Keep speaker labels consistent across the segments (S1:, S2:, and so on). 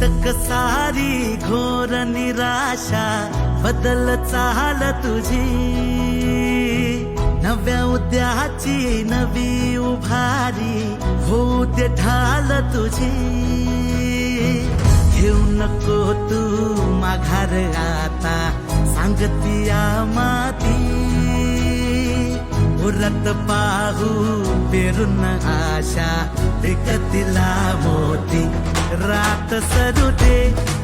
S1: अटक सारी घोर निराशा बदल चाल तुझी, नव्या उद्याची नवी उभारी होऊ दे ढाल तुझी। घेऊ नको तू माघार आता सांगतिया माती, उरत पाहू पेरून आशा विकतिला मोती। रात सरू दे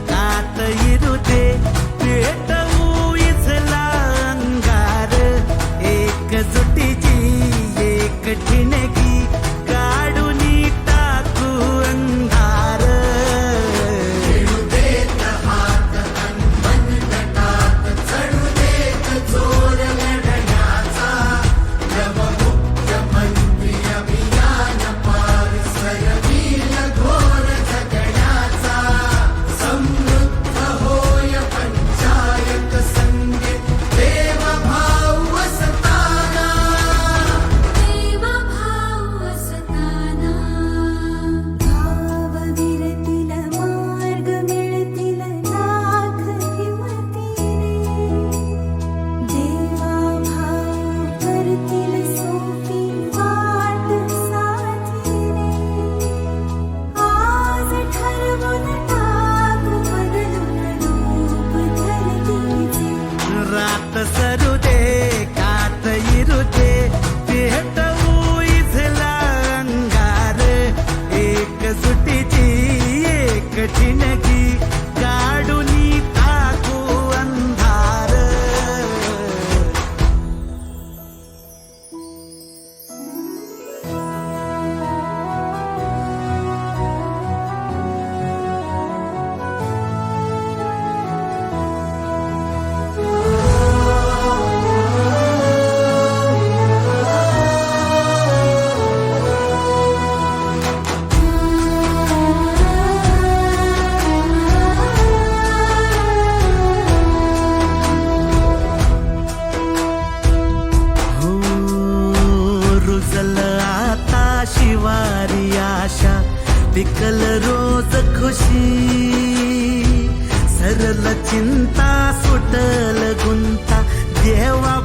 S1: कात इरू दे पेटवू इथला अंगार, एकजुटीची एक ठिणगी काढून टाकू अंधार।
S2: खेळू देत हात मन तटात, चढू देत जोर लढण्याचा, मुख्यमंत्री अभियान पार सरवील घोर जगण्याचा। समृद्ध होय पंचायत संगीत देवभाव असताना,
S3: देवभाव असताना। भावविरतील मार्ग मिळतील लाख हिमतीने, देवाभाव करतील सोपी वाट साथीने। आज ठरवून टाकू बदलून रूप धरतीचे,
S1: रात सरू दे कात इरू दे पेटवू इथला अंगार, एकजुटीची एक ठिणगी काढून टाकू अंधार। हो रुजल आता शिवारी आशा, पिकल रोज खुशी। सरल चिंता सुटल गुंता देवा